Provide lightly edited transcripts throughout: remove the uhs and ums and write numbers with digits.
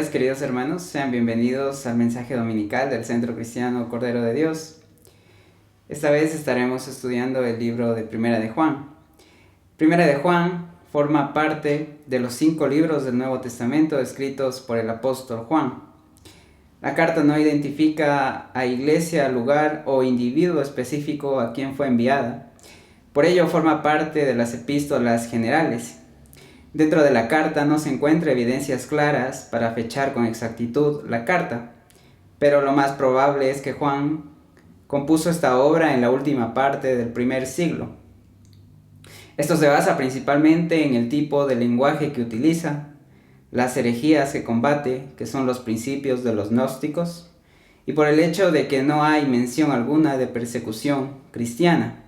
días, queridos hermanos. Sean bienvenidos al mensaje dominical del Centro Cristiano Cordero de Dios. Esta vez estaremos estudiando el libro de Primera de Juan. Primera de Juan forma parte de los 5 libros del Nuevo Testamento escritos por el apóstol Juan. La carta no identifica a iglesia, lugar o individuo específico a quien fue enviada. Por ello forma parte de las epístolas generales. Dentro de la carta no se encuentra evidencias claras para fechar con exactitud la carta, pero lo más probable es que Juan compuso esta obra en la última parte del primer siglo. Esto se basa principalmente en el tipo de lenguaje que utiliza, las herejías que combate, que son los principios de los gnósticos, y por el hecho de que no hay mención alguna de persecución cristiana.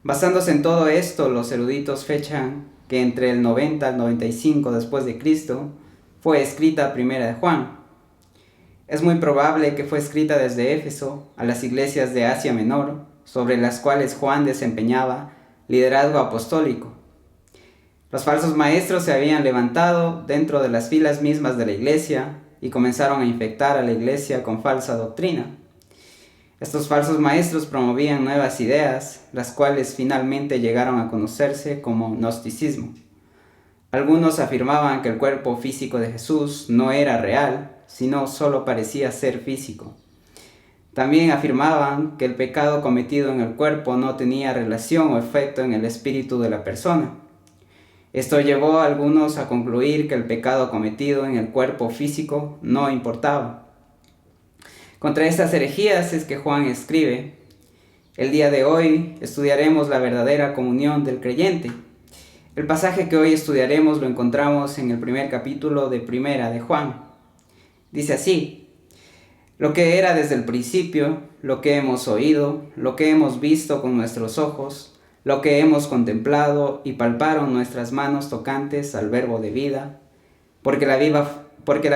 Basándose en todo esto, los eruditos fechan que entre el 90 al 95 después de Cristo fue escrita Primera de Juan. Es muy probable que fue escrita desde Éfeso a las iglesias de Asia Menor, sobre las cuales Juan desempeñaba liderazgo apostólico. Los falsos maestros se habían levantado dentro de las filas mismas de la iglesia y comenzaron a infectar a la iglesia con falsa doctrina. Estos falsos maestros promovían nuevas ideas, las cuales finalmente llegaron a conocerse como gnosticismo. Algunos afirmaban que el cuerpo físico de Jesús no era real, sino solo parecía ser físico. También afirmaban que el pecado cometido en el cuerpo no tenía relación o efecto en el espíritu de la persona. Esto llevó a algunos a concluir que el pecado cometido en el cuerpo físico no importaba. Contra estas herejías es que Juan escribe: el día de hoy estudiaremos la verdadera comunión del creyente. El pasaje que hoy estudiaremos lo encontramos en el primer capítulo de Primera de Juan. Dice así: lo que era desde el principio, lo que hemos oído, lo que hemos visto con nuestros ojos, lo que hemos contemplado y palparon nuestras manos tocantes al verbo de vida, porque la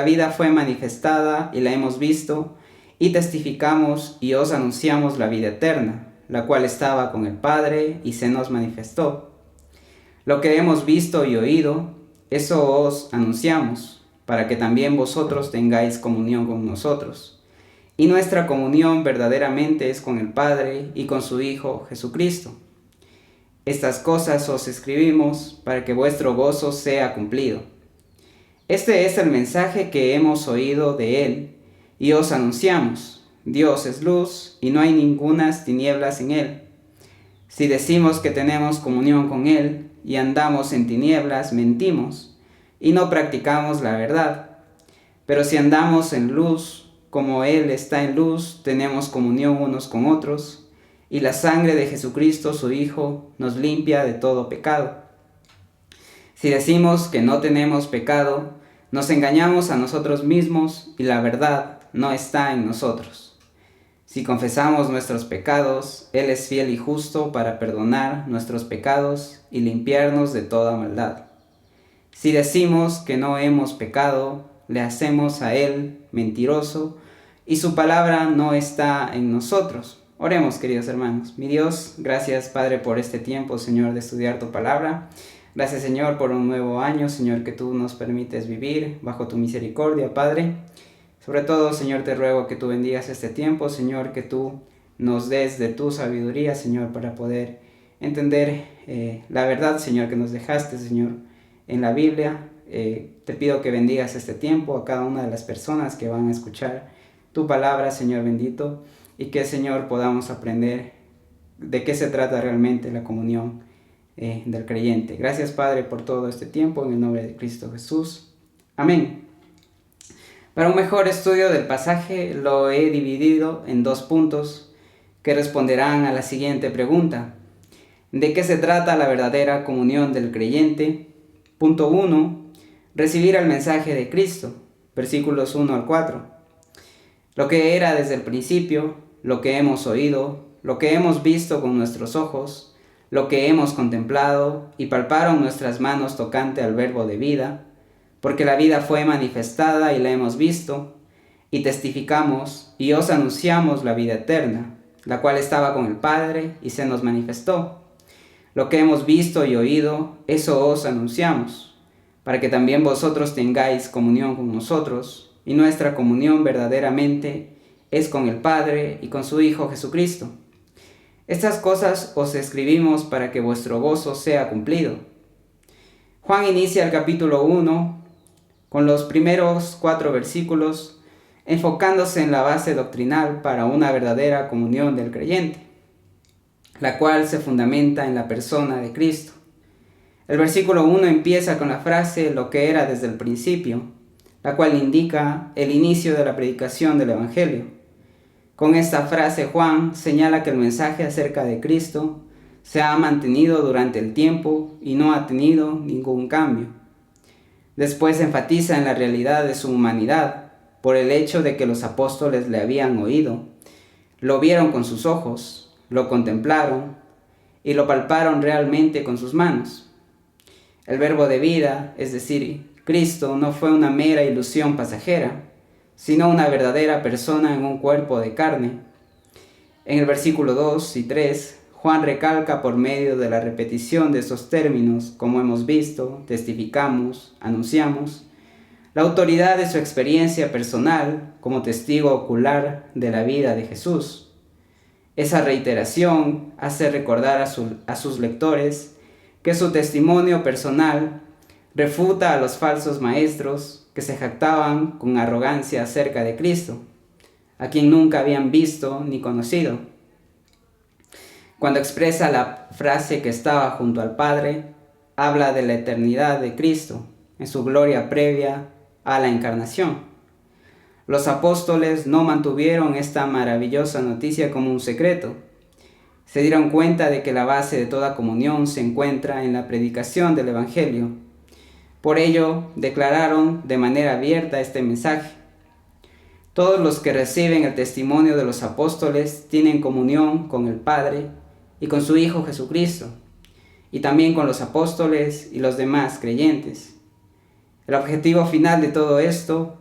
vida fue manifestada y la hemos visto, y testificamos y os anunciamos la vida eterna, la cual estaba con el Padre y se nos manifestó. Lo que hemos visto y oído, eso os anunciamos, para que también vosotros tengáis comunión con nosotros. Y nuestra comunión verdaderamente es con el Padre y con su Hijo Jesucristo. Estas cosas os escribimos para que vuestro gozo sea cumplido. Este es el mensaje que hemos oído de Él, y os anunciamos: Dios es luz y no hay ningunas tinieblas en Él. Si decimos que tenemos comunión con Él y andamos en tinieblas, mentimos y no practicamos la verdad. Pero si andamos en luz, como Él está en luz, tenemos comunión unos con otros, y la sangre de Jesucristo, su Hijo, nos limpia de todo pecado. Si decimos que no tenemos pecado, nos engañamos a nosotros mismos y la verdad no está en nosotros. Si confesamos nuestros pecados, Él es fiel y justo para perdonar nuestros pecados y limpiarnos de toda maldad. Si decimos que no hemos pecado, le hacemos a Él mentiroso y su palabra no está en nosotros. Oremos, queridos hermanos. Mi Dios, gracias, Padre, por este tiempo, Señor, de estudiar tu palabra. Gracias, Señor, por un nuevo año, Señor, que tú nos permites vivir bajo tu misericordia, Padre. Sobre todo, Señor, te ruego que tú bendigas este tiempo, Señor, que tú nos des de tu sabiduría, Señor, para poder entender la verdad, Señor, que nos dejaste, Señor, en la Biblia. Te pido que bendigas este tiempo a cada una de las personas que van a escuchar tu palabra, Señor bendito, y que, Señor, podamos aprender de qué se trata realmente la comunión del creyente. Gracias, Padre, por todo este tiempo, en el nombre de Cristo Jesús. Amén. Para un mejor estudio del pasaje lo he dividido en 2 puntos que responderán a la siguiente pregunta: ¿de qué se trata la verdadera comunión del creyente? Punto 1. Recibir el mensaje de Cristo. Versículos 1 al 4. Lo que era desde el principio, lo que hemos oído, lo que hemos visto con nuestros ojos, lo que hemos contemplado y palparon nuestras manos tocante al verbo de vida, porque la vida fue manifestada y la hemos visto, y testificamos y os anunciamos la vida eterna, la cual estaba con el Padre y se nos manifestó. Lo que hemos visto y oído, eso os anunciamos, para que también vosotros tengáis comunión con nosotros, y nuestra comunión verdaderamente es con el Padre y con su Hijo Jesucristo. Estas cosas os escribimos para que vuestro gozo sea cumplido. Juan inicia el capítulo 1 con los primeros 4 versículos, enfocándose en la base doctrinal para una verdadera comunión del creyente, la cual se fundamenta en la persona de Cristo. El versículo 1 empieza con la frase "lo que era desde el principio", la cual indica el inicio de la predicación del Evangelio. Con esta frase Juan señala que el mensaje acerca de Cristo se ha mantenido durante el tiempo y no ha tenido ningún cambio. Después enfatiza en la realidad de su humanidad por el hecho de que los apóstoles le habían oído, lo vieron con sus ojos, lo contemplaron y lo palparon realmente con sus manos. El verbo de vida, es decir, Cristo, no fue una mera ilusión pasajera, sino una verdadera persona en un cuerpo de carne. En el versículo 2 y 3, Juan recalca por medio de la repetición de estos términos, como hemos visto, testificamos, anunciamos, la autoridad de su experiencia personal como testigo ocular de la vida de Jesús. Esa reiteración hace recordar a sus lectores que su testimonio personal refuta a los falsos maestros que se jactaban con arrogancia acerca de Cristo, a quien nunca habían visto ni conocido. Cuando expresa la frase que estaba junto al Padre, habla de la eternidad de Cristo, en su gloria previa a la encarnación. Los apóstoles no mantuvieron esta maravillosa noticia como un secreto. Se dieron cuenta de que la base de toda comunión se encuentra en la predicación del Evangelio. Por ello, declararon de manera abierta este mensaje. Todos los que reciben el testimonio de los apóstoles tienen comunión con el Padre y con su Hijo Jesucristo, y también con los apóstoles y los demás creyentes. El objetivo final de todo esto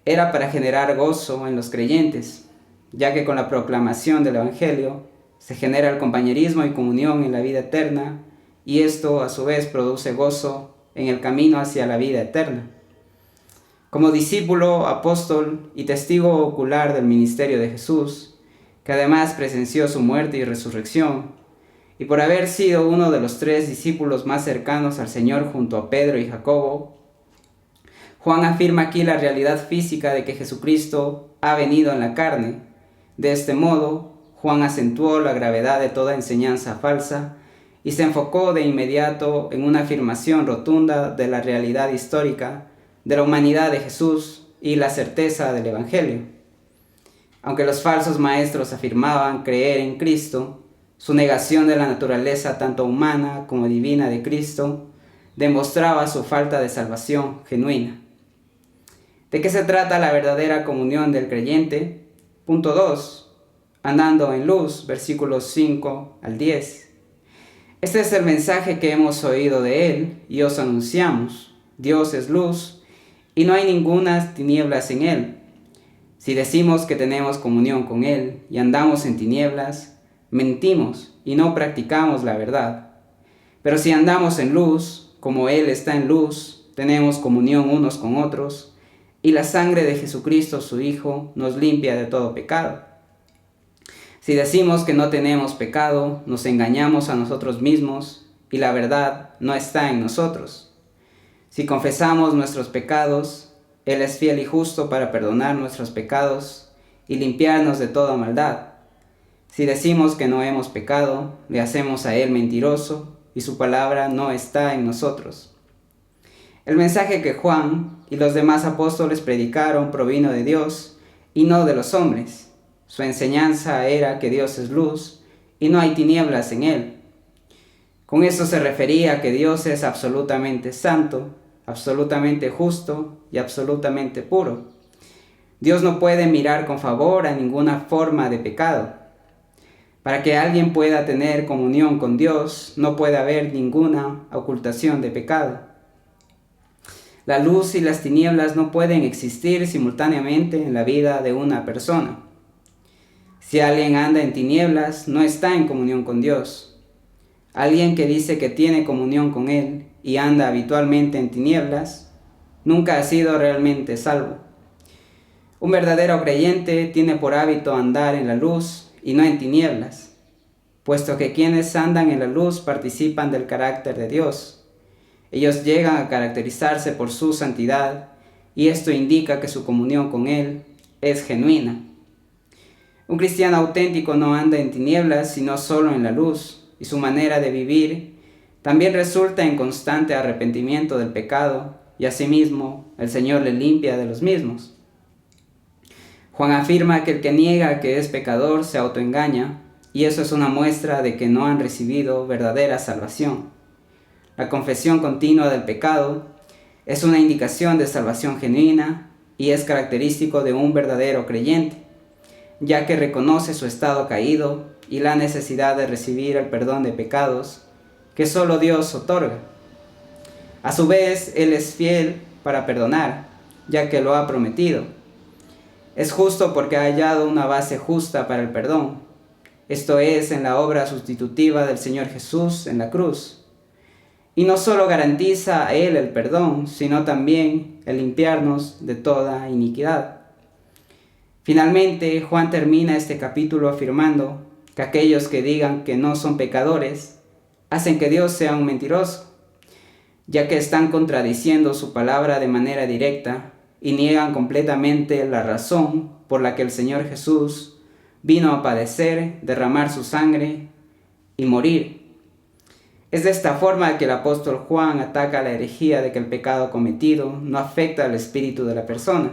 era para generar gozo en los creyentes, ya que con la proclamación del Evangelio se genera el compañerismo y comunión en la vida eterna, y esto a su vez produce gozo en el camino hacia la vida eterna. Como discípulo, apóstol y testigo ocular del ministerio de Jesús, que además presenció su muerte y resurrección, y por haber sido uno de los 3 discípulos más cercanos al Señor junto a Pedro y Jacobo, Juan afirma aquí la realidad física de que Jesucristo ha venido en la carne. De este modo, Juan acentuó la gravedad de toda enseñanza falsa y se enfocó de inmediato en una afirmación rotunda de la realidad histórica de la humanidad de Jesús y la certeza del Evangelio. Aunque los falsos maestros afirmaban creer en Cristo, su negación de la naturaleza tanto humana como divina de Cristo demostraba su falta de salvación genuina. ¿De qué se trata la verdadera comunión del creyente? Punto 2. Andando en luz, versículos 5 al 10. Este es el mensaje que hemos oído de Él y os anunciamos. Dios es luz y no hay ninguna tinieblas en Él. Si decimos que tenemos comunión con Él y andamos en tinieblas, mentimos y no practicamos la verdad. Pero si andamos en luz, como Él está en luz, tenemos comunión unos con otros, y la sangre de Jesucristo su Hijo nos limpia de todo pecado. Si decimos que no tenemos pecado, nos engañamos a nosotros mismos, y la verdad no está en nosotros. Si confesamos nuestros pecados, Él es fiel y justo para perdonar nuestros pecados y limpiarnos de toda maldad. Si decimos que no hemos pecado, le hacemos a Él mentiroso y su palabra no está en nosotros. El mensaje que Juan y los demás apóstoles predicaron provino de Dios y no de los hombres. Su enseñanza era que Dios es luz y no hay tinieblas en Él. Con esto se refería a que Dios es absolutamente santo, absolutamente justo y absolutamente puro. Dios no puede mirar con favor a ninguna forma de pecado. Para que alguien pueda tener comunión con Dios, no puede haber ninguna ocultación de pecado. La luz y las tinieblas no pueden existir simultáneamente en la vida de una persona. Si alguien anda en tinieblas, no está en comunión con Dios. Alguien que dice que tiene comunión con Él y anda habitualmente en tinieblas, nunca ha sido realmente salvo. Un verdadero creyente tiene por hábito andar en la luz y no en tinieblas, puesto que quienes andan en la luz participan del carácter de Dios. Ellos llegan a caracterizarse por su santidad, y esto indica que su comunión con Él es genuina. Un cristiano auténtico no anda en tinieblas, sino solo en la luz, y su manera de vivir también resulta en constante arrepentimiento del pecado, y asimismo el Señor le limpia de los mismos. Juan afirma que el que niega que es pecador se autoengaña, y eso es una muestra de que no han recibido verdadera salvación. La confesión continua del pecado es una indicación de salvación genuina y es característico de un verdadero creyente, ya que reconoce su estado caído y la necesidad de recibir el perdón de pecados que solo Dios otorga. A su vez, Él es fiel para perdonar, ya que lo ha prometido. Es justo porque ha hallado una base justa para el perdón, esto es, en la obra sustitutiva del Señor Jesús en la cruz. Y no solo garantiza a Él el perdón, sino también el limpiarnos de toda iniquidad. Finalmente, Juan termina este capítulo afirmando que aquellos que digan que no son pecadores hacen que Dios sea un mentiroso, ya que están contradiciendo su palabra de manera directa y niegan completamente la razón por la que el Señor Jesús vino a padecer, derramar su sangre y morir. Es de esta forma que el apóstol Juan ataca la herejía de que el pecado cometido no afecta al espíritu de la persona.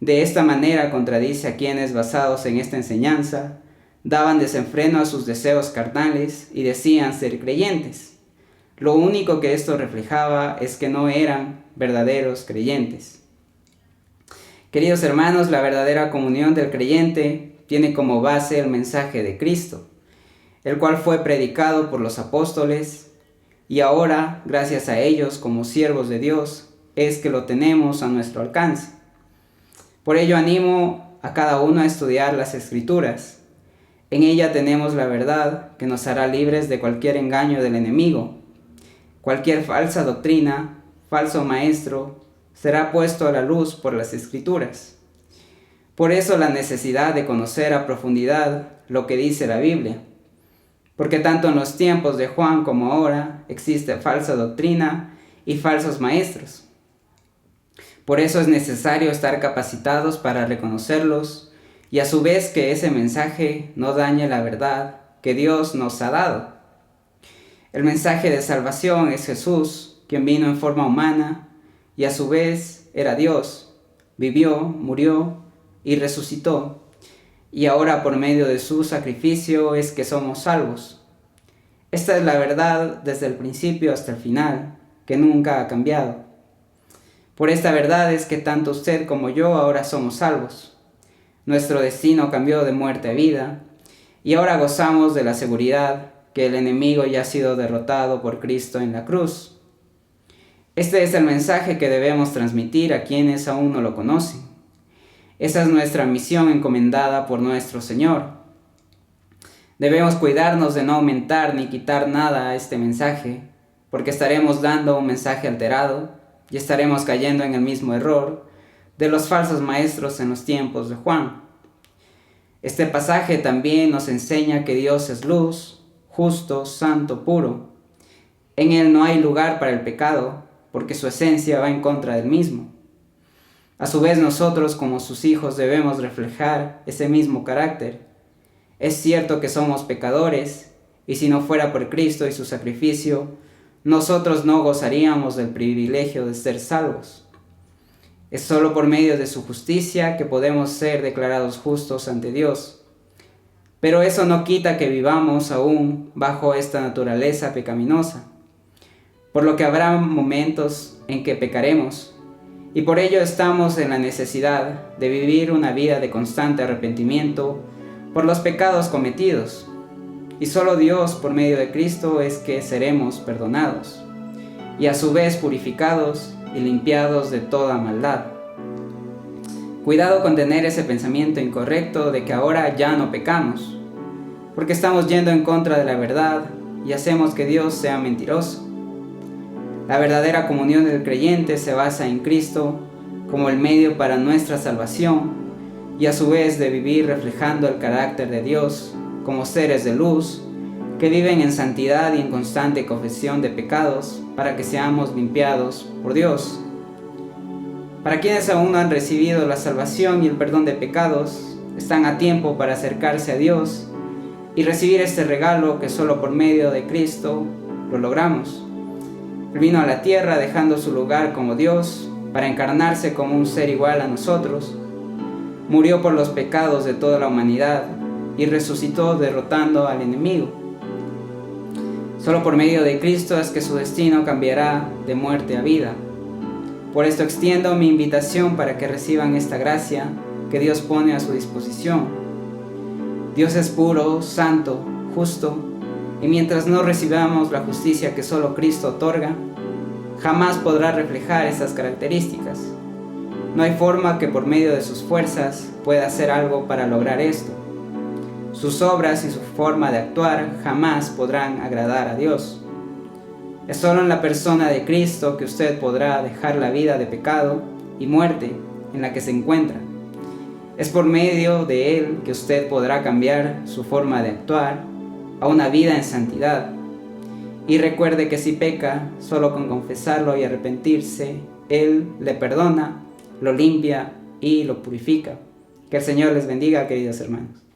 De esta manera contradice a quienes, basados en esta enseñanza, daban desenfreno a sus deseos carnales y decían ser creyentes. Lo único que esto reflejaba es que no eran verdaderos creyentes. Queridos hermanos, la verdadera comunión del creyente tiene como base el mensaje de Cristo, el cual fue predicado por los apóstoles, y ahora, gracias a ellos como siervos de Dios, es que lo tenemos a nuestro alcance. Por ello animo a cada uno a estudiar las Escrituras. En ella tenemos la verdad que nos hará libres de cualquier engaño del enemigo. Cualquier falsa doctrina, falso maestro, será puesto a la luz por las Escrituras. Por eso la necesidad de conocer a profundidad lo que dice la Biblia, porque tanto en los tiempos de Juan como ahora existe falsa doctrina y falsos maestros. Por eso es necesario estar capacitados para reconocerlos y a su vez que ese mensaje no dañe la verdad que Dios nos ha dado. El mensaje de salvación es Jesús, quien vino en forma humana y a su vez era Dios, vivió, murió y resucitó, y ahora por medio de su sacrificio es que somos salvos. Esta es la verdad desde el principio hasta el final, que nunca ha cambiado. Por esta verdad es que tanto usted como yo ahora somos salvos. Nuestro destino cambió de muerte a vida, y ahora gozamos de la seguridad que el enemigo ya ha sido derrotado por Cristo en la cruz. Este es el mensaje que debemos transmitir a quienes aún no lo conocen. Esa es nuestra misión encomendada por nuestro Señor. Debemos cuidarnos de no aumentar ni quitar nada a este mensaje, porque estaremos dando un mensaje alterado y estaremos cayendo en el mismo error de los falsos maestros en los tiempos de Juan. Este pasaje también nos enseña que Dios es luz, justo, santo, puro. En Él no hay lugar para el pecado, porque su esencia va en contra del mismo. A su vez nosotros como sus hijos debemos reflejar ese mismo carácter. Es cierto que somos pecadores, y si no fuera por Cristo y su sacrificio, nosotros no gozaríamos del privilegio de ser salvos. Es solo por medio de su justicia que podemos ser declarados justos ante Dios. Pero eso no quita que vivamos aún bajo esta naturaleza pecaminosa, por lo que habrá momentos en que pecaremos, y por ello estamos en la necesidad de vivir una vida de constante arrepentimiento por los pecados cometidos, y solo Dios por medio de Cristo es que seremos perdonados, y a su vez purificados y limpiados de toda maldad. Cuidado con tener ese pensamiento incorrecto de que ahora ya no pecamos, porque estamos yendo en contra de la verdad y hacemos que Dios sea mentiroso. La verdadera comunión del creyente se basa en Cristo como el medio para nuestra salvación y a su vez de vivir reflejando el carácter de Dios como seres de luz que viven en santidad y en constante confesión de pecados para que seamos limpiados por Dios. Para quienes aún no han recibido la salvación y el perdón de pecados, están a tiempo para acercarse a Dios y recibir este regalo que solo por medio de Cristo lo logramos. Él vino a la tierra dejando su lugar como Dios para encarnarse como un ser igual a nosotros. Murió por los pecados de toda la humanidad y resucitó derrotando al enemigo. Solo por medio de Cristo es que su destino cambiará de muerte a vida. Por esto extiendo mi invitación para que reciban esta gracia que Dios pone a su disposición. Dios es puro, santo, justo, y mientras no recibamos la justicia que solo Cristo otorga, jamás podrá reflejar esas características. No hay forma que por medio de sus fuerzas pueda hacer algo para lograr esto. Sus obras y su forma de actuar jamás podrán agradar a Dios. Es solo en la persona de Cristo que usted podrá dejar la vida de pecado y muerte en la que se encuentra. Es por medio de Él que usted podrá cambiar su forma de actuar a una vida en santidad. Y recuerde que si peca, solo con confesarlo y arrepentirse, Él le perdona, lo limpia y lo purifica. Que el Señor les bendiga, queridos hermanos.